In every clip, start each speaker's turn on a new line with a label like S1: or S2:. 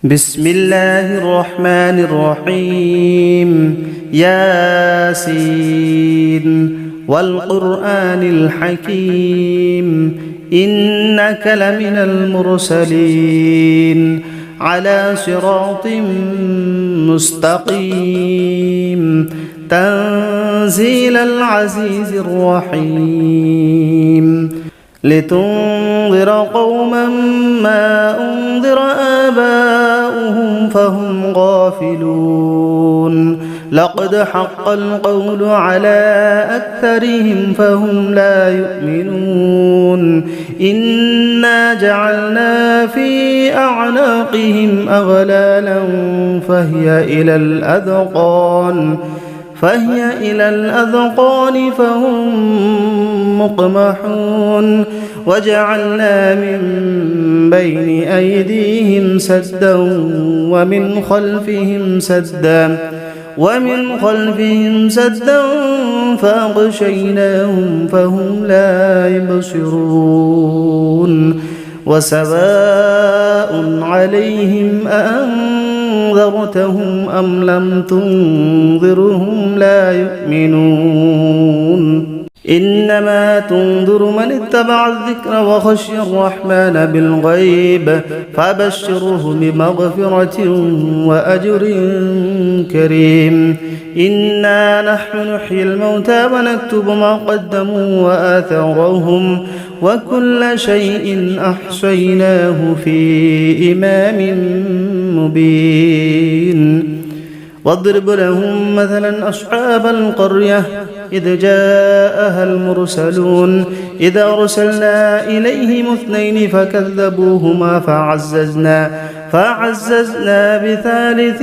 S1: بسم الله الرحمن الرحيم ياسين والقرآن الحكيم إنك لمن المرسلين على صراط مستقيم تنزيل العزيز الرحيم لتنذر قوما ما أنذر آباؤهم فهم غافلون لقد حق القول على أكثرهم فهم لا يؤمنون إنا جعلنا في أعناقهم أغلالا فهي إلى الأذقان فهم مقمحون وجعلنا من بين أيديهم سدا ومن خلفهم سدا فأغشيناهم فهم لا يبصرون وسواء عليهم أأنذرتهم أم لم تنذرهم لا يؤمنون إنما تنذر من اتبع الذكر وخشي الرحمن بالغيب فبشره بمغفرة وأجر كريم إنا نحن نحيي الموتى ونكتب ما قدموا وآثارهم وكل شيء أحصيناه في إمام مبين واضرب لهم مثلا أصحاب القرية إذ جاءها المرسلون إذ أرسلنا إليهم 2 فكذبوهما فعززنا بثالث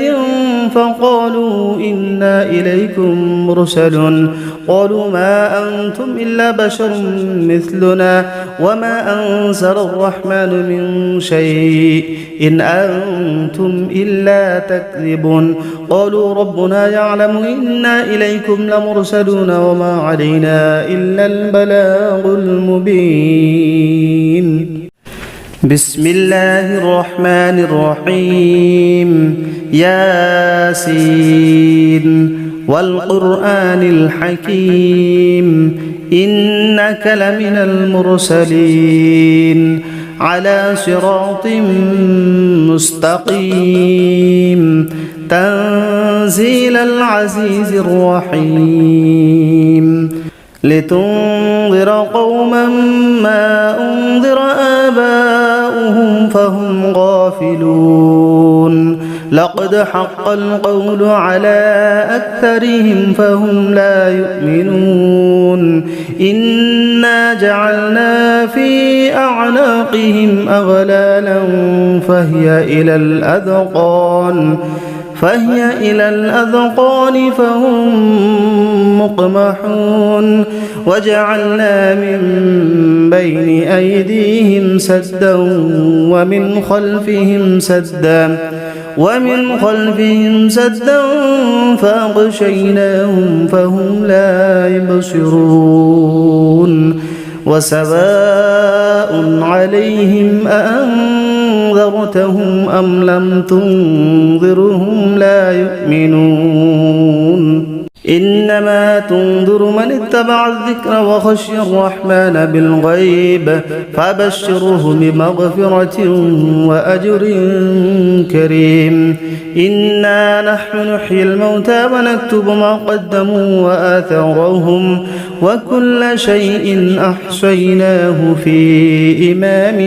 S1: فقالوا إنا إليكم مرسلون قالوا ما أنتم إلا بشر مثلنا وما أنزل الرحمن من شيء إن أنتم إلا تكذبون قالوا ربنا يعلم إنا إليكم لمرسلون وما علينا إلا البلاغ المبين بسم الله الرحمن الرحيم ياسين والقرآن الحكيم إنك لمن المرسلين على صراط مستقيم تنزيل العزيز الرحيم لتنذر قوما ما أنذر آباؤهم فهم غافلون لقد حق القول على أكثرهم فهم لا يؤمنون إنا جعلنا في أعناقهم أغلالا فهي إلى الأذقان فهم مقمحون وجعلنا من بين أيديهم سدا ومن خلفهم سدا فأغشيناهم فهم لا يبصرون وسواء عليهم أأنذرتهم أم لم تنذرهم لا يؤمنون إنما تنذر من اتبع الذكر وخشي الرحمن بالغيب فبشره بمغفرة وأجر كريم إنا نحن نحيي الموتى ونكتب ما قدموا وآثارهم وكل شيء أحصيناه في إمام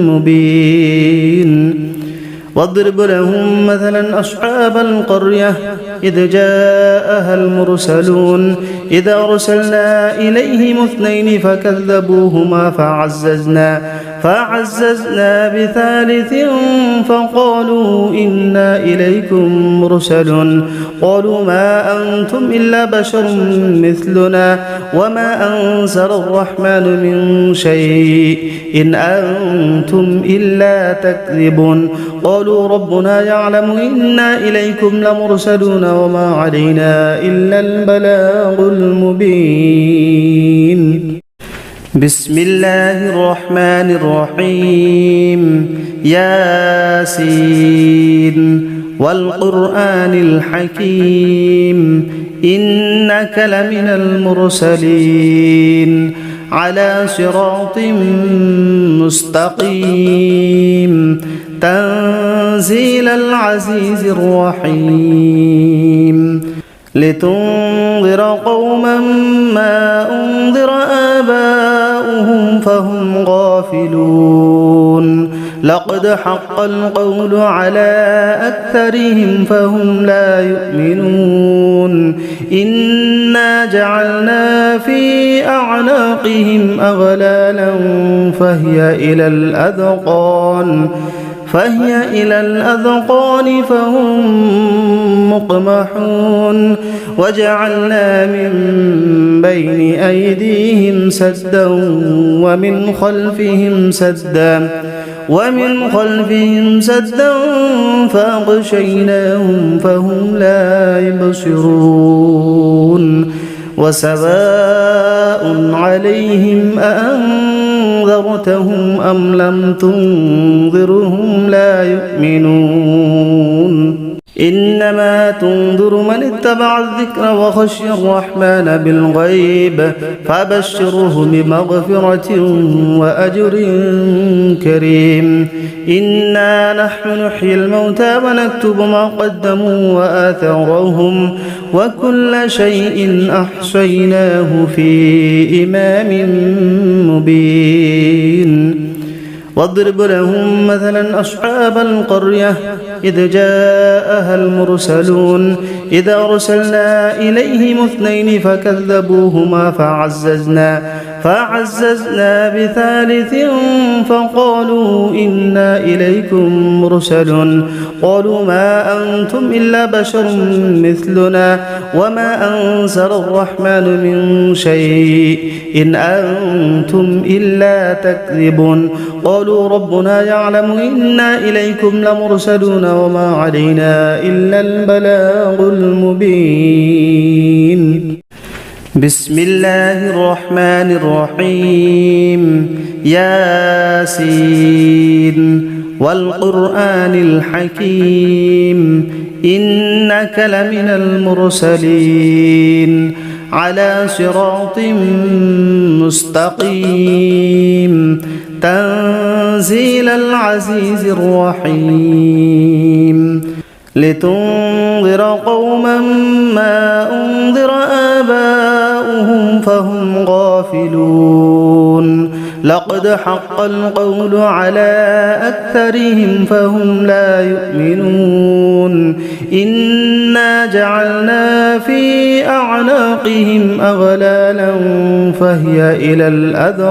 S1: مبين واضرب لهم مثلا أصحاب القرية إذ جاءها المرسلون إذ أرسلنا إليهم 2 فكذبوهما فعززنا بثالث فقالوا إنا إليكم مرسلون قالوا ما أنتم إلا بشر مثلنا وما أنزل الرحمن من شيء إن أنتم إلا تكذبون قالوا ربنا يعلم إنا إليكم لمرسلون وما علينا إلا البلاغ المبين بسم الله الرحمن الرحيم ياسين والقرآن الحكيم إنك لمن المرسلين على صراط مستقيم تنزيل العزيز الرحيم لتنذر قوما ما أنذر آباؤهم فهم غافلون لقد حق القول على أكثرهم فهم لا يؤمنون إنا جعلنا في أعناقهم أغلالا فهي إلى الأذقان فهم مقمحون وجعلنا من بين أيديهم سدا ومن خلفهم سدا فأغشيناهم فهم لا يبصرون وسواء عليهم أأنذرتهم أم لم تنذرهم لا يؤمنون إنما تنذر من اتبع الذكر وخشي الرحمن بالغيب فبشره بمغفرة وأجر كريم إنا نحن نحيي الموتى ونكتب ما قدموا وآثارهم وكل شيء أحصيناه في إمام مبين واضرب لهم مثلا أصحاب القرية إذ جاءها المرسلون إذ أرسلنا إليهم 2 فكذبوهما فعززنا بثالث فقالوا إنا إليكم مرسلون قالوا ما أنتم إلا بشر مثلنا وما أنزل الرحمن من شيء إن أنتم إلا تكذبون قالوا ربنا يعلم إنا إليكم لمرسلون وما علينا إلا البلاغ المبين بسم الله الرحمن الرحيم ياسين والقرآن الحكيم إنك لمن المرسلين على صراط مستقيم تنزيل العزيز الرحيم لتنذر قوما ما أنذر آباؤهم فهم غافلون لقد حق القول على أكثرهم فهم لا يؤمنون إنا جعلنا في أعناقهم أغلالا فهي إلى الأذقان